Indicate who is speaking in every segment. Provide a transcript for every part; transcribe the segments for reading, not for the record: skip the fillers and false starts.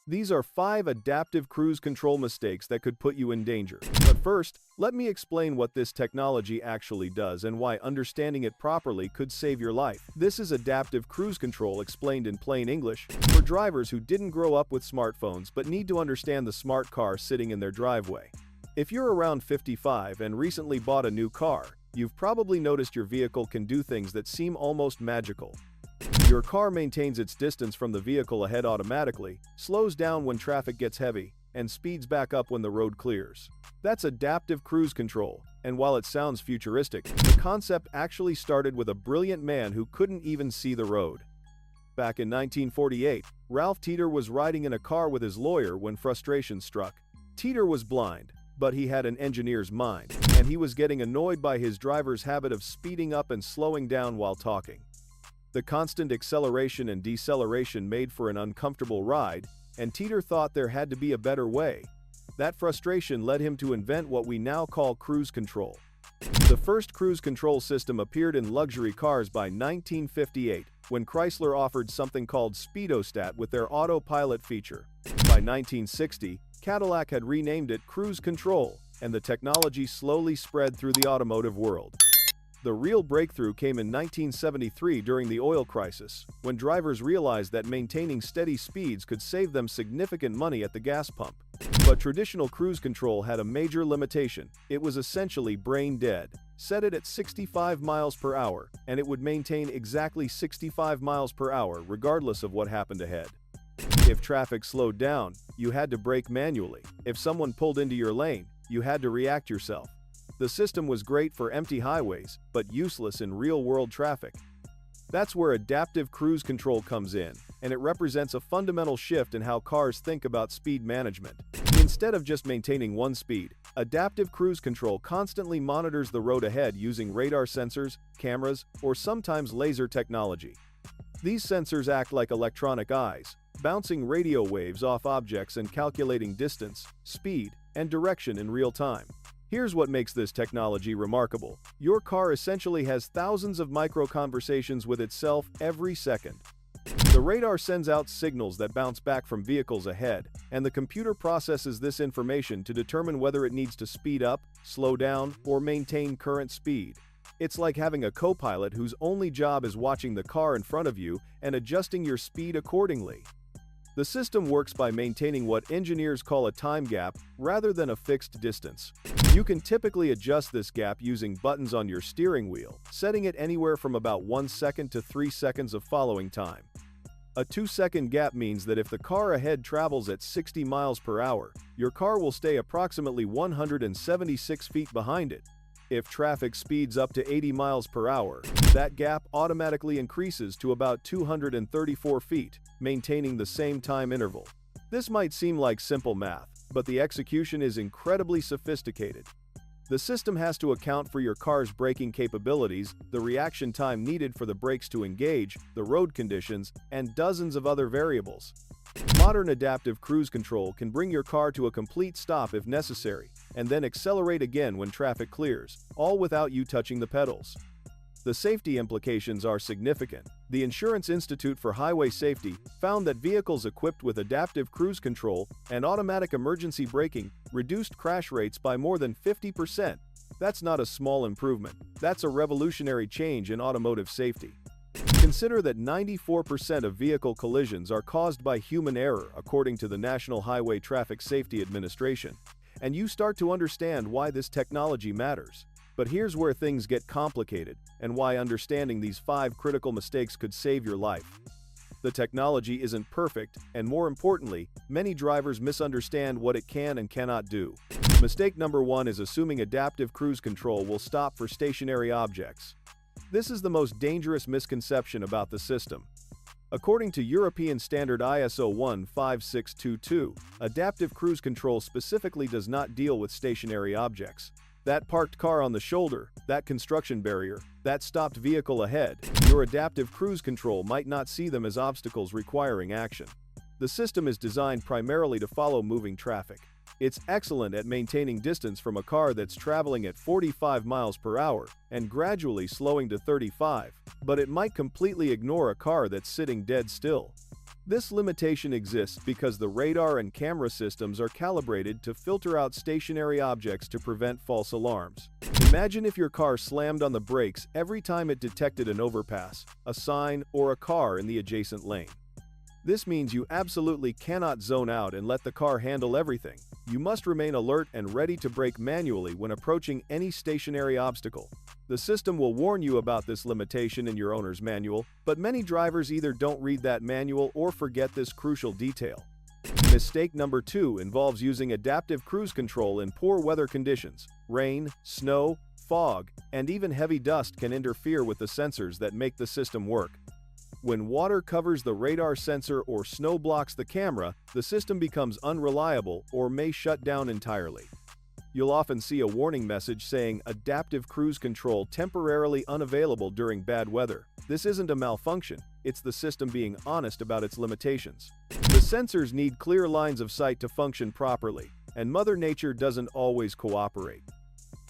Speaker 1: These are 5 adaptive cruise control mistakes that could put you in danger. But first, let me explain what this technology actually does and why understanding it properly could save your life. This is adaptive cruise control explained in plain English for drivers who didn't grow up with smartphones but need to understand the smart car sitting in their driveway. If you're around 55 and recently bought a new car, you've probably noticed your vehicle can do things that seem almost magical. Your car maintains its distance from the vehicle ahead automatically, slows down when traffic gets heavy, and speeds back up when the road clears. That's adaptive cruise control, and while it sounds futuristic, the concept actually started with a brilliant man who couldn't even see the road. Back in 1948, Ralph Teetor was riding in a car with his lawyer when frustration struck. Teetor was blind, but he had an engineer's mind, and he was getting annoyed by his driver's habit of speeding up and slowing down while talking. The constant acceleration and deceleration made for an uncomfortable ride, and Teetor thought there had to be a better way. That frustration led him to invent what we now call cruise control. The first cruise control system appeared in luxury cars by 1958, when Chrysler offered something called Speedostat with their autopilot feature. By 1960, Cadillac had renamed it cruise control, and the technology slowly spread through the automotive world. The real breakthrough came in 1973 during the oil crisis, when drivers realized that maintaining steady speeds could save them significant money at the gas pump. But traditional cruise control had a major limitation. It was essentially brain dead. Set it at 65 miles per hour, and it would maintain exactly 65 miles per hour regardless of what happened ahead. If traffic slowed down, you had to brake manually. If someone pulled into your lane, you had to react yourself. The system was great for empty highways, but useless in real-world traffic. That's where adaptive cruise control comes in, and it represents a fundamental shift in how cars think about speed management. Instead of just maintaining one speed, adaptive cruise control constantly monitors the road ahead using radar sensors, cameras, or sometimes laser technology. These sensors act like electronic eyes, bouncing radio waves off objects and calculating distance, speed, and direction in real time. Here's what makes this technology remarkable. Your car essentially has thousands of micro-conversations with itself every second. The radar sends out signals that bounce back from vehicles ahead, and the computer processes this information to determine whether it needs to speed up, slow down, or maintain current speed. It's like having a co-pilot whose only job is watching the car in front of you and adjusting your speed accordingly. The system works by maintaining what engineers call a time gap rather than a fixed distance. You can typically adjust this gap using buttons on your steering wheel, setting it anywhere from about 1 second to 3 seconds of following time. A 2-second gap means that if the car ahead travels at 60 miles per hour, your car will stay approximately 176 feet behind it. If traffic speeds up to 80 miles per hour, that gap automatically increases to about 234 feet, maintaining the same time interval. This might seem like simple math, but the execution is incredibly sophisticated. The system has to account for your car's braking capabilities, the reaction time needed for the brakes to engage, the road conditions, and dozens of other variables. Modern adaptive cruise control can bring your car to a complete stop if necessary, and then accelerate again when traffic clears, all without you touching the pedals. The safety implications are significant. The Insurance Institute for Highway Safety found that vehicles equipped with adaptive cruise control and automatic emergency braking reduced crash rates by more than 50%. That's not a small improvement. That's a revolutionary change in automotive safety. Consider that 94% of vehicle collisions are caused by human error, according to the National Highway Traffic Safety Administration, and you start to understand why this technology matters. But here's where things get complicated, and why understanding these 5 critical mistakes could save your life. The technology isn't perfect, and more importantly, many drivers misunderstand what it can and cannot do. Mistake number 1 is assuming adaptive cruise control will stop for stationary objects. This is the most dangerous misconception about the system. According to European standard ISO 15622, adaptive cruise control specifically does not deal with stationary objects. That parked car on the shoulder, that construction barrier, that stopped vehicle ahead, your adaptive cruise control might not see them as obstacles requiring action. The system is designed primarily to follow moving traffic. It's excellent at maintaining distance from a car that's traveling at 45 miles per hour and gradually slowing to 35, but it might completely ignore a car that's sitting dead still. This limitation exists because the radar and camera systems are calibrated to filter out stationary objects to prevent false alarms. Imagine if your car slammed on the brakes every time it detected an overpass, a sign, or a car in the adjacent lane. This means you absolutely cannot zone out and let the car handle everything. You must remain alert and ready to brake manually when approaching any stationary obstacle. The system will warn you about this limitation in your owner's manual, but many drivers either don't read that manual or forget this crucial detail. Mistake number 2 involves using adaptive cruise control in poor weather conditions. Rain, snow, fog, and even heavy dust can interfere with the sensors that make the system work. When water covers the radar sensor or snow blocks the camera, the system becomes unreliable or may shut down entirely. You'll often see a warning message saying adaptive cruise control temporarily unavailable during bad weather. This isn't a malfunction, it's the system being honest about its limitations. The sensors need clear lines of sight to function properly, and Mother Nature doesn't always cooperate.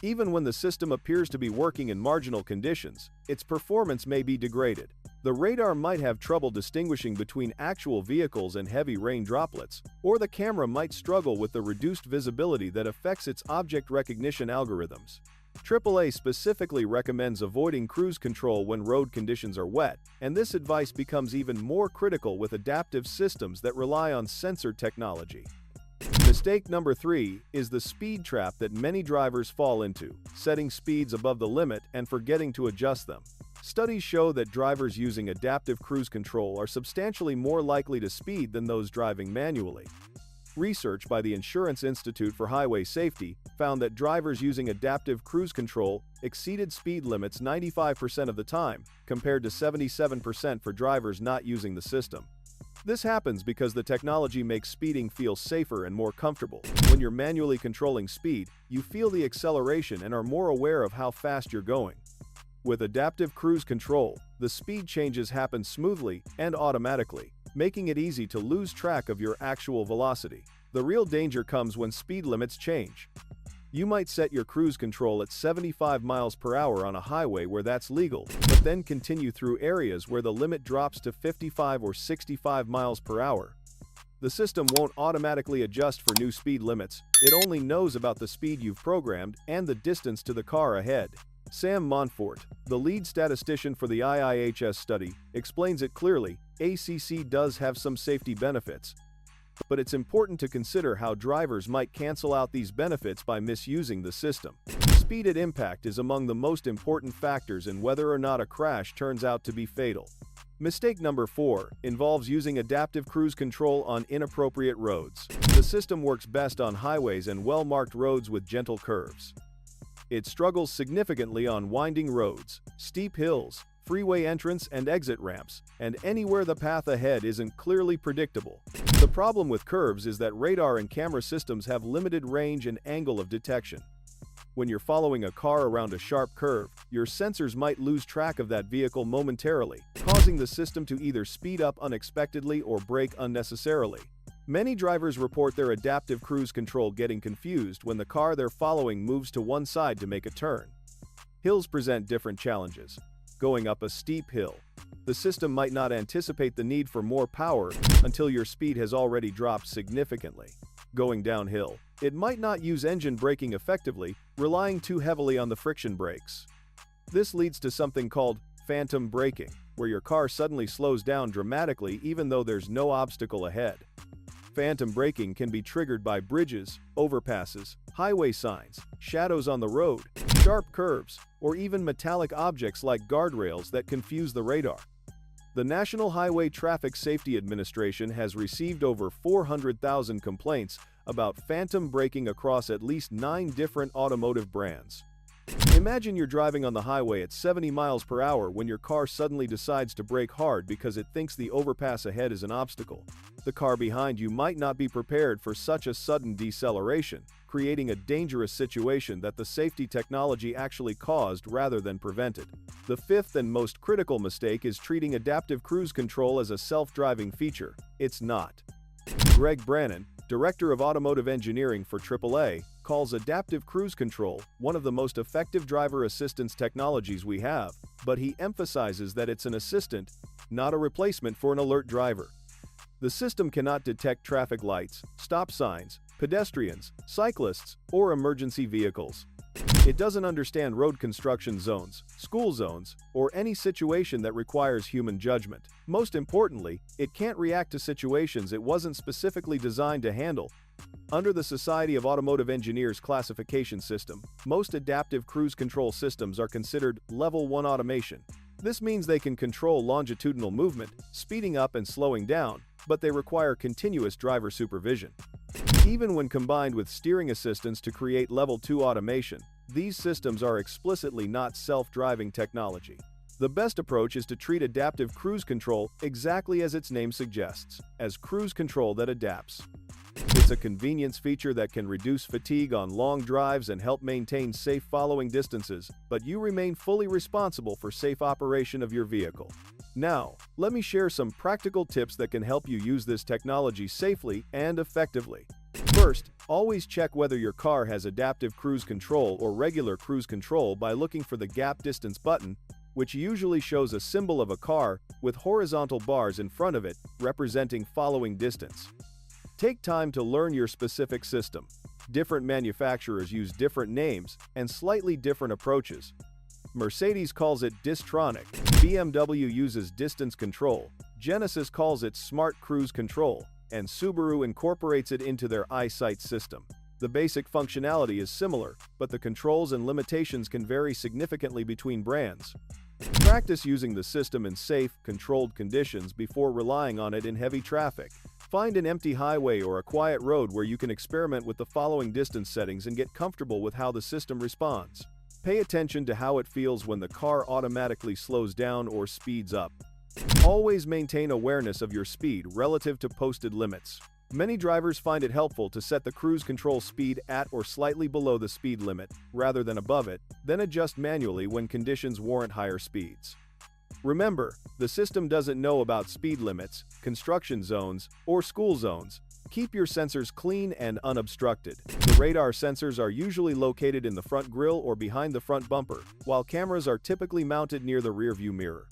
Speaker 1: Even when the system appears to be working in marginal conditions, its performance may be degraded. The radar might have trouble distinguishing between actual vehicles and heavy rain droplets, or the camera might struggle with the reduced visibility that affects its object recognition algorithms. AAA specifically recommends avoiding cruise control when road conditions are wet, and this advice becomes even more critical with adaptive systems that rely on sensor technology. Mistake number 3 is the speed trap that many drivers fall into, setting speeds above the limit and forgetting to adjust them. Studies show that drivers using adaptive cruise control are substantially more likely to speed than those driving manually. Research by the Insurance Institute for Highway Safety found that drivers using adaptive cruise control exceeded speed limits 95% of the time, compared to 77% for drivers not using the system. This happens because the technology makes speeding feel safer and more comfortable. When you're manually controlling speed, you feel the acceleration and are more aware of how fast you're going. With adaptive cruise control, the speed changes happen smoothly and automatically, making it easy to lose track of your actual velocity. The real danger comes when speed limits change. You might set your cruise control at 75 miles per hour on a highway where that's legal, but then continue through areas where the limit drops to 55 or 65 miles per hour. The system won't automatically adjust for new speed limits, it only knows about the speed you've programmed and the distance to the car ahead. Sam Montfort, the lead statistician for the IIHS study, explains it clearly. ACC does have some safety benefits, but it's important to consider how drivers might cancel out these benefits by misusing the system. Speed at impact is among the most important factors in whether or not a crash turns out to be fatal. Mistake number 4 involves using adaptive cruise control on inappropriate roads. The system works best on highways and well-marked roads with gentle curves. It struggles significantly on winding roads, steep hills, freeway entrance and exit ramps, and anywhere the path ahead isn't clearly predictable. The problem with curves is that radar and camera systems have limited range and angle of detection. When you're following a car around a sharp curve, your sensors might lose track of that vehicle momentarily, causing the system to either speed up unexpectedly or brake unnecessarily. Many drivers report their adaptive cruise control getting confused when the car they're following moves to one side to make a turn. Hills present different challenges. Going up a steep hill, the system might not anticipate the need for more power until your speed has already dropped significantly. Going downhill, it might not use engine braking effectively, relying too heavily on the friction brakes. This leads to something called phantom braking, where your car suddenly slows down dramatically even though there's no obstacle ahead. Phantom braking can be triggered by bridges, overpasses, highway signs, shadows on the road, sharp curves, or even metallic objects like guardrails that confuse the radar. The National Highway Traffic Safety Administration has received over 400,000 complaints about phantom braking across at least 9 different automotive brands. Imagine you're driving on the highway at 70 miles per hour when your car suddenly decides to brake hard because it thinks the overpass ahead is an obstacle. The car behind you might not be prepared for such a sudden deceleration, creating a dangerous situation that the safety technology actually caused rather than prevented. The 5th and most critical mistake is treating adaptive cruise control as a self-driving feature. It's not. Greg Brannon, Director of Automotive Engineering for AAA, calls adaptive cruise control one of the most effective driver assistance technologies we have, but he emphasizes that it's an assistant, not a replacement for an alert driver. The system cannot detect traffic lights, stop signs, pedestrians, cyclists, or emergency vehicles. It doesn't understand road construction zones, school zones, or any situation that requires human judgment. Most importantly, it can't react to situations it wasn't specifically designed to handle. Under the Society of Automotive Engineers classification system, most adaptive cruise control systems are considered Level 1 automation. This means they can control longitudinal movement, speeding up and slowing down, but they require continuous driver supervision. Even when combined with steering assistance to create Level 2 automation, these systems are explicitly not self-driving technology. The best approach is to treat adaptive cruise control exactly as its name suggests, as cruise control that adapts. It's a convenience feature that can reduce fatigue on long drives and help maintain safe following distances, but you remain fully responsible for safe operation of your vehicle. Now, let me share some practical tips that can help you use this technology safely and effectively. First, always check whether your car has adaptive cruise control or regular cruise control by looking for the gap distance button, which usually shows a symbol of a car with horizontal bars in front of it representing following distance. Take time to learn your specific system. Different manufacturers use different names and slightly different approaches. Mercedes calls it Distronic, BMW uses distance control, Genesis calls it Smart Cruise Control, and Subaru incorporates it into their EyeSight system. The basic functionality is similar, but the controls and limitations can vary significantly between brands. Practice using the system in safe, controlled conditions before relying on it in heavy traffic. Find an empty highway or a quiet road where you can experiment with the following distance settings and get comfortable with how the system responds. Pay attention to how it feels when the car automatically slows down or speeds up. Always maintain awareness of your speed relative to posted limits. Many drivers find it helpful to set the cruise control speed at or slightly below the speed limit, rather than above it, then adjust manually when conditions warrant higher speeds. Remember, the system doesn't know about speed limits, construction zones, or school zones. Keep your sensors clean and unobstructed. The radar sensors are usually located in the front grille or behind the front bumper, while cameras are typically mounted near the rearview mirror.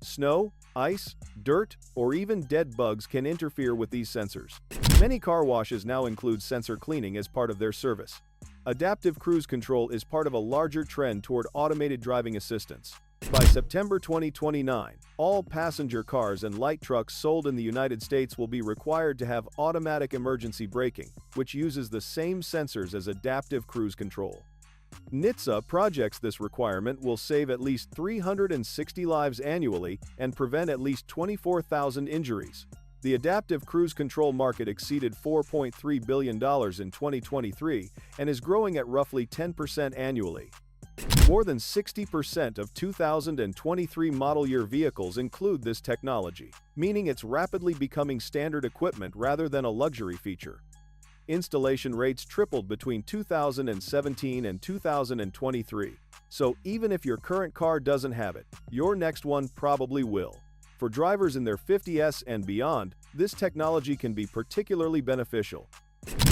Speaker 1: Snow, ice, dirt, or even dead bugs can interfere with these sensors. Many car washes now include sensor cleaning as part of their service. Adaptive cruise control is part of a larger trend toward automated driving assistance. By September 2029, all passenger cars and light trucks sold in the United States will be required to have automatic emergency braking, which uses the same sensors as adaptive cruise control. NHTSA projects this requirement will save at least 360 lives annually and prevent at least 24,000 injuries. The adaptive cruise control market exceeded $4.3 billion in 2023 and is growing at roughly 10% annually. More than 60% of 2023 model year vehicles include this technology, meaning it's rapidly becoming standard equipment rather than a luxury feature. Installation rates tripled between 2017 and 2023, so even if your current car doesn't have it, your next one probably will. For drivers in their 50s and beyond, this technology can be particularly beneficial.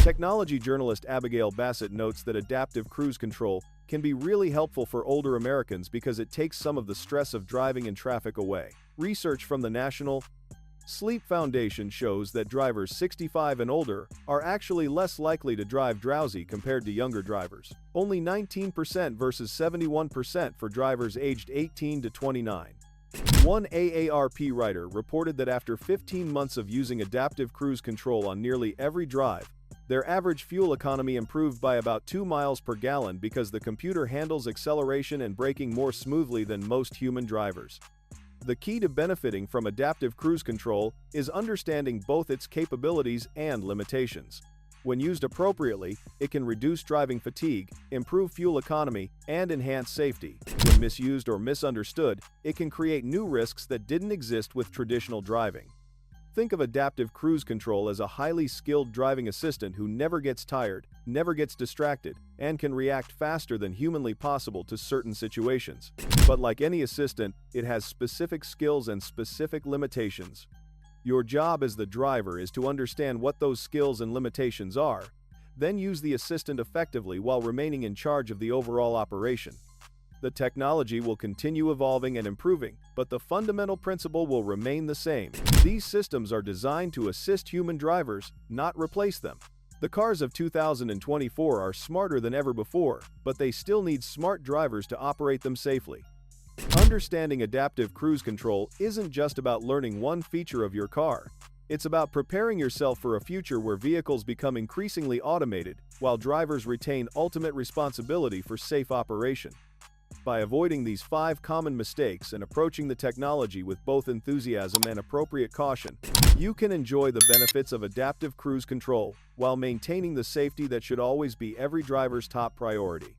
Speaker 1: Technology journalist Abigail Bassett notes that adaptive cruise control can be really helpful for older Americans because it takes some of the stress of driving in traffic away. Research from the National Sleep Foundation shows that drivers 65 and older are actually less likely to drive drowsy compared to younger drivers. Only 19% versus 71% for drivers aged 18 to 29. One AARP writer reported that after 15 months of using adaptive cruise control on nearly every drive, their average fuel economy improved by about 2 miles per gallon because the computer handles acceleration and braking more smoothly than most human drivers. The key to benefiting from adaptive cruise control is understanding both its capabilities and limitations. When used appropriately, it can reduce driving fatigue, improve fuel economy, and enhance safety. When misused or misunderstood, it can create new risks that didn't exist with traditional driving. Think of adaptive cruise control as a highly skilled driving assistant who never gets tired, never gets distracted, and can react faster than humanly possible to certain situations. But like any assistant, it has specific skills and specific limitations. Your job as the driver is to understand what those skills and limitations are, then use the assistant effectively while remaining in charge of the overall operation. The technology will continue evolving and improving, but the fundamental principle will remain the same. These systems are designed to assist human drivers, not replace them. The cars of 2024 are smarter than ever before, but they still need smart drivers to operate them safely. Understanding adaptive cruise control isn't just about learning one feature of your car. It's about preparing yourself for a future where vehicles become increasingly automated, while drivers retain ultimate responsibility for safe operation. By avoiding these 5 common mistakes and approaching the technology with both enthusiasm and appropriate caution, you can enjoy the benefits of adaptive cruise control while maintaining the safety that should always be every driver's top priority.